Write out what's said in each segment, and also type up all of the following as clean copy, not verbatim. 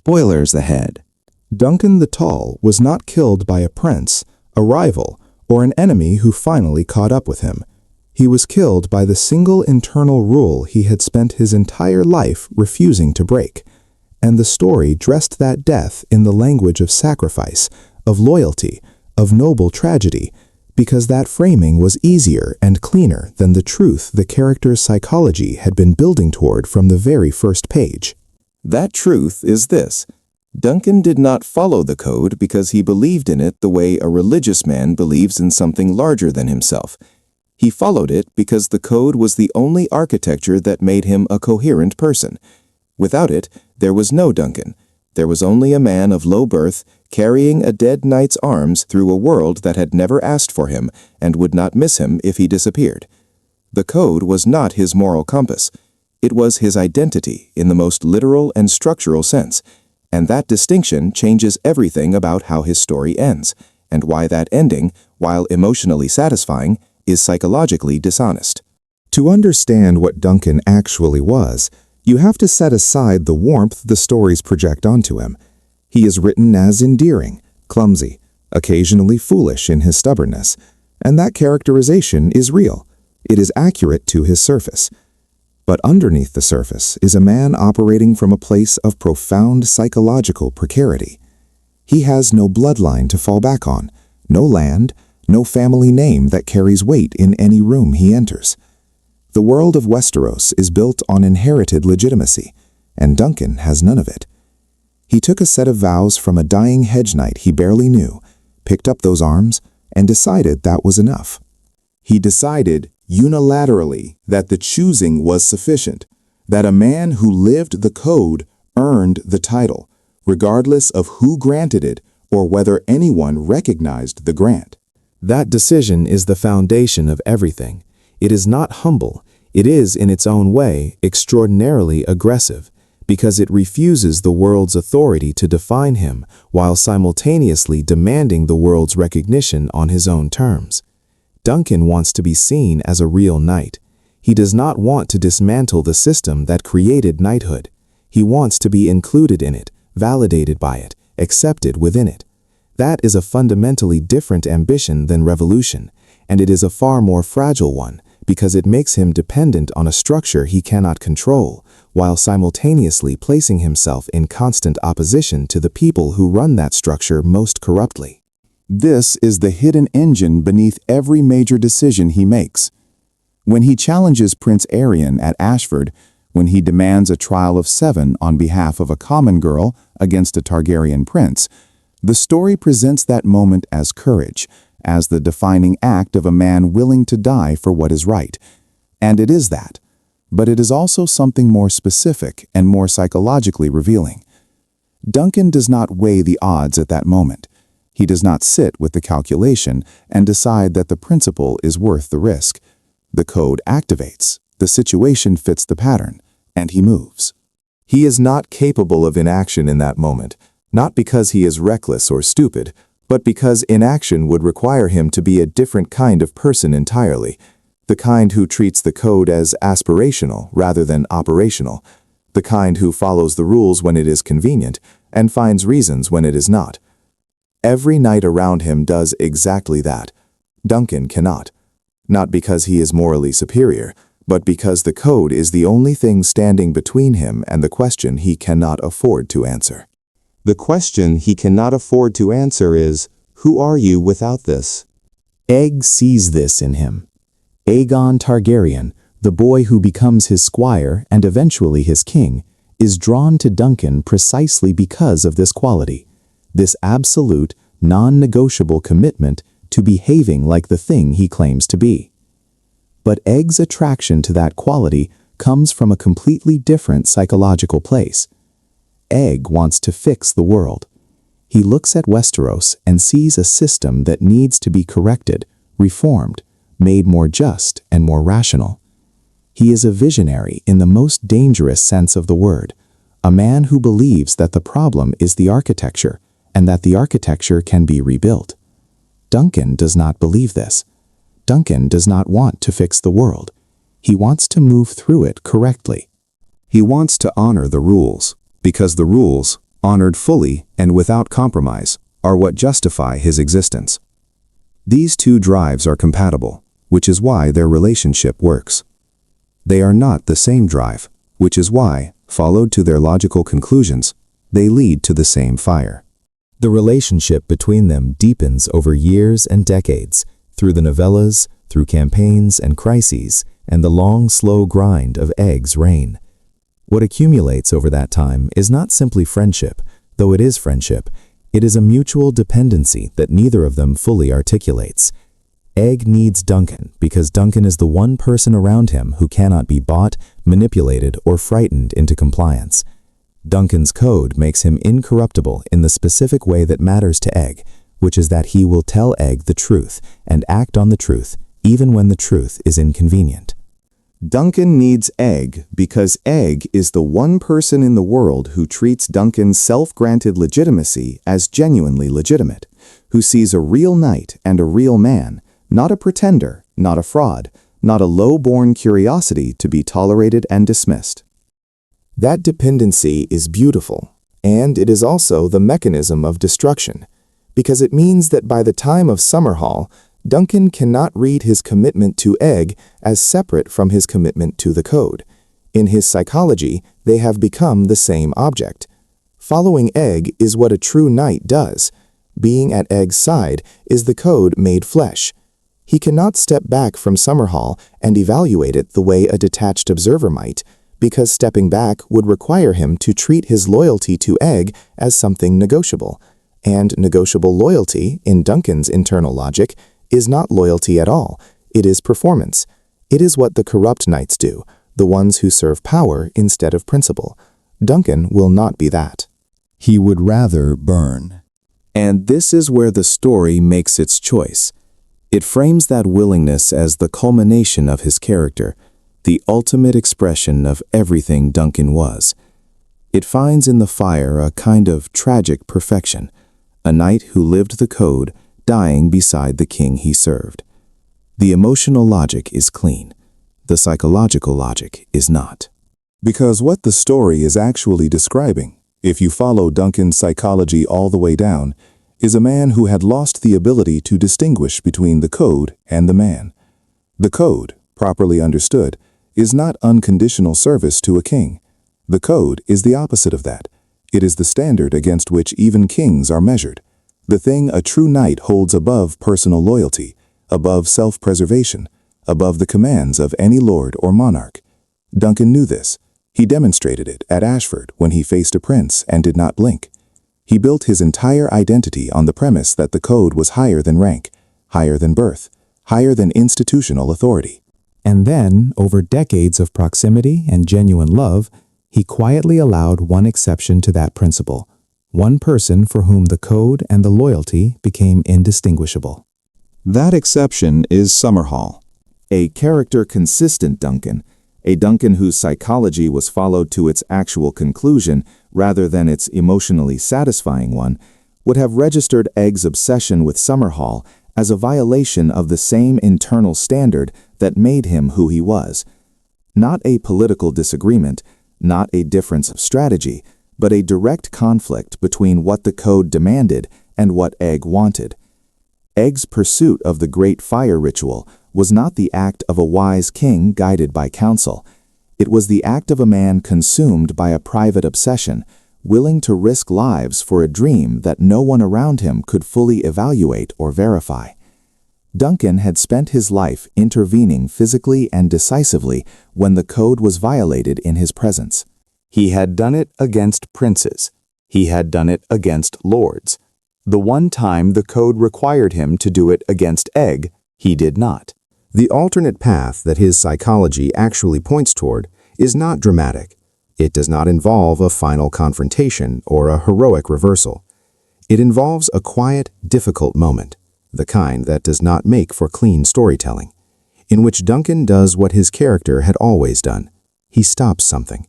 Spoilers ahead. Duncan the Tall was not killed by a prince, a rival, or an enemy who finally caught up with him. He was killed by the single internal rule he had spent his entire life refusing to break. And the story dressed that death in the language of sacrifice, of loyalty, of noble tragedy, because that framing was easier and cleaner than the truth the character's psychology had been building toward from the very first page. That truth is this: Duncan did not follow the code because he believed in it the way a religious man believes in something larger than himself. He followed it because the code was the only architecture that made him a coherent person. Without it, there was no Duncan. There was only a man of low birth, carrying a dead knight's arms through a world that had never asked for him and would not miss him if he disappeared. The code was not his moral compass. It was his identity in the most literal and structural sense, and that distinction changes everything about how his story ends, and why that ending, while emotionally satisfying, is psychologically dishonest. To understand what Duncan actually was, you have to set aside the warmth the stories project onto him. He is written as endearing, clumsy, occasionally foolish in his stubbornness, and that characterization is real. It is accurate to his surface. But underneath the surface is a man operating from a place of profound psychological precarity. He has no bloodline to fall back on, no land, no family name that carries weight in any room he enters. The world of Westeros is built on inherited legitimacy, and Duncan has none of it. He took a set of vows from a dying hedge knight he barely knew, picked up those arms, and decided that was enough. He decided unilaterally that the choosing was sufficient, that a man who lived the code earned the title, regardless of who granted it or whether anyone recognized the grant. That decision is the foundation of everything. It is not humble. It is, in its own way, extraordinarily aggressive, because it refuses the world's authority to define him while simultaneously demanding the world's recognition on his own terms. Duncan wants to be seen as a real knight. He does not want to dismantle the system that created knighthood. He wants to be included in it, validated by it, accepted within it. That is a fundamentally different ambition than revolution, and it is a far more fragile one because it makes him dependent on a structure he cannot control, while simultaneously placing himself in constant opposition to the people who run that structure most corruptly. This is the hidden engine beneath every major decision he makes. When he challenges Prince Aegon at Ashford, when he demands a trial of 7 on behalf of a common girl against a Targaryen prince, the story presents that moment as courage, as the defining act of a man willing to die for what is right. And it is that. But it is also something more specific and more psychologically revealing. Duncan does not weigh the odds at that moment. He does not sit with the calculation and decide that the principle is worth the risk. The code activates, the situation fits the pattern, and he moves. He is not capable of inaction in that moment, not because he is reckless or stupid, but because inaction would require him to be a different kind of person entirely, the kind who treats the code as aspirational rather than operational, the kind who follows the rules when it is convenient and finds reasons when it is not. Every knight around him does exactly that. Duncan cannot. Not because he is morally superior, but because the code is the only thing standing between him and the question he cannot afford to answer. The question he cannot afford to answer is, who are you without this? Aegon sees this in him. Aegon Targaryen, the boy who becomes his squire and eventually his king, is drawn to Duncan precisely because of this quality, this absolute, non-negotiable commitment to behaving like the thing he claims to be. But Aegon's attraction to that quality comes from a completely different psychological place. Aegon wants to fix the world. He looks at Westeros and sees a system that needs to be corrected, reformed, made more just and more rational. He is a visionary in the most dangerous sense of the word, a man who believes that the problem is the architecture and that the architecture can be rebuilt. Duncan does not believe this. Duncan does not want to fix the world. He wants to move through it correctly. He wants to honor the rules, because the rules, honored fully and without compromise, are what justify his existence. These two drives are compatible, which is why their relationship works. They are not the same drive, which is why, followed to their logical conclusions, they lead to the same fire. The relationship between them deepens over years and decades, through the novellas, through campaigns and crises, and the long, slow grind of Aegon's reign. What accumulates over that time is not simply friendship, though it is friendship. It is a mutual dependency that neither of them fully articulates. Aegon needs Duncan because Duncan is the one person around him who cannot be bought, manipulated, or frightened into compliance. Duncan's code makes him incorruptible in the specific way that matters to Aegon, which is that he will tell Aegon the truth and act on the truth, even when the truth is inconvenient. Duncan needs Aegon because Aegon is the one person in the world who treats Duncan's self-granted legitimacy as genuinely legitimate, who sees a real knight and a real man, not a pretender, not a fraud, not a low-born curiosity to be tolerated and dismissed. That dependency is beautiful, and it is also the mechanism of destruction, because it means that by the time of Summerhall, Duncan cannot read his commitment to Aegon as separate from his commitment to the code. In his psychology, they have become the same object. Following Aegon is what a true knight does. Being at Aegon's side is the code made flesh. He cannot step back from Summerhall and evaluate it the way a detached observer might, because stepping back would require him to treat his loyalty to Aegon as something negotiable. And negotiable loyalty, in Duncan's internal logic, is not loyalty at all. It is performance. It is what the corrupt knights do, the ones who serve power instead of principle. Duncan will not be that. He would rather burn. And this is where the story makes its choice. It frames that willingness as the culmination of his character, the ultimate expression of everything Duncan was. It finds in the fire a kind of tragic perfection, a knight who lived the code, dying beside the king he served. The emotional logic is clean. The psychological logic is not. Because what the story is actually describing, if you follow Duncan's psychology all the way down, is a man who had lost the ability to distinguish between the code and the man. The code, properly understood, is not unconditional service to a king. The code is the opposite of that. It is the standard against which even kings are measured. The thing a true knight holds above personal loyalty, above self-preservation, above the commands of any lord or monarch. Duncan knew this. He demonstrated it at Ashford when he faced a prince and did not blink. He built his entire identity on the premise that the code was higher than rank, higher than birth, higher than institutional authority. And then, over decades of proximity and genuine love, he quietly allowed one exception to that principle, one person for whom the code and the loyalty became indistinguishable. That exception is Summerhall, a character-consistent Duncan, a Duncan whose psychology was followed to its actual conclusion rather than its emotionally satisfying one, would have registered Aegon's obsession with Summerhall as a violation of the same internal standard that made him who he was. Not a political disagreement, not a difference of strategy, but a direct conflict between what the code demanded and what Aegon wanted. Aegon's pursuit of the Great Fire ritual was not the act of a wise king guided by counsel. It was the act of a man consumed by a private obsession, willing to risk lives for a dream that no one around him could fully evaluate or verify. Duncan had spent his life intervening physically and decisively when the code was violated in his presence. He had done it against princes. He had done it against lords. The one time the code required him to do it against Aegon, he did not. The alternate path that his psychology actually points toward is not dramatic. It does not involve a final confrontation or a heroic reversal. It involves a quiet, difficult moment, the kind that does not make for clean storytelling, in which Duncan does what his character had always done. He stops something.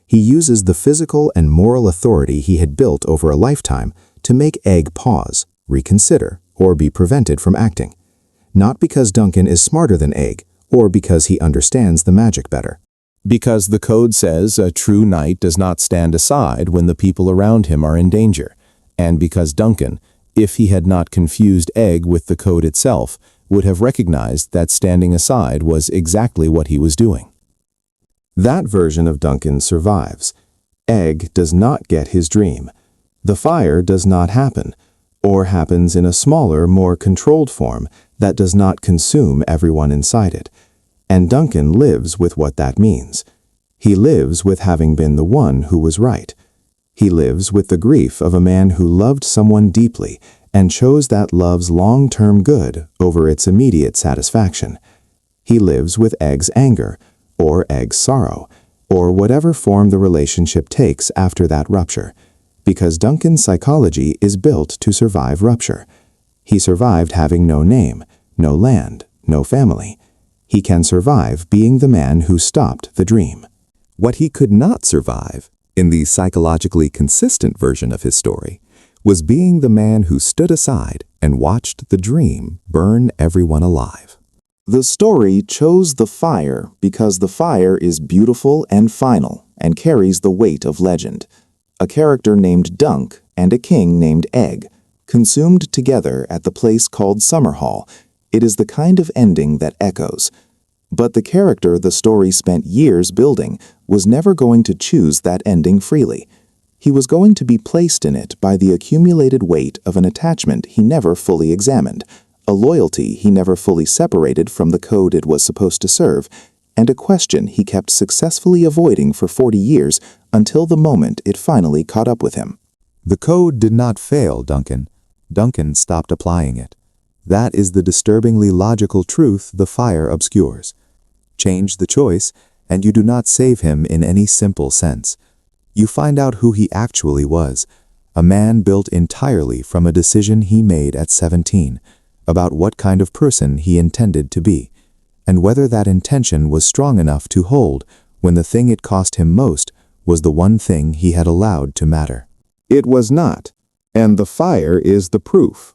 He uses the physical and moral authority he had built over a lifetime to make Aegon pause, reconsider, or be prevented from acting. Not because Duncan is smarter than Aegon, or because he understands the magic better. Because the code says a true knight does not stand aside when the people around him are in danger, and because Duncan, if he had not confused Egg with the code itself, would have recognized that standing aside was exactly what he was doing. That version of Duncan survives. Egg does not get his dream. The fire does not happen, or happens in a smaller, more controlled form that does not consume everyone inside it. And Duncan lives with what that means. He lives with having been the one who was right. He lives with the grief of a man who loved someone deeply and chose that love's long-term good over its immediate satisfaction. He lives with Egg's anger, or Egg's sorrow, or whatever form the relationship takes after that rupture, because Duncan's psychology is built to survive rupture. He survived having no name, no land, no family. He can survive being the man who stopped the dream. What he could not survive, in the psychologically consistent version of his story, was being the man who stood aside and watched the dream burn everyone alive. The story chose the fire because the fire is beautiful and final and carries the weight of legend. A character named Dunk and a king named Egg, consumed together at the place called Summerhall. It is the kind of ending that echoes. But the character the story spent years building was never going to choose that ending freely. He was going to be placed in it by the accumulated weight of an attachment he never fully examined, a loyalty he never fully separated from the code it was supposed to serve, and a question he kept successfully avoiding for 40 years until the moment it finally caught up with him. The code did not fail Duncan. Duncan stopped applying it. That is the disturbingly logical truth the fire obscures. Change the choice, and you do not save him in any simple sense. You find out who he actually was, a man built entirely from a decision he made at 17, about what kind of person he intended to be, and whether that intention was strong enough to hold when the thing it cost him most was the one thing he had allowed to matter. It was not, and the fire is the proof.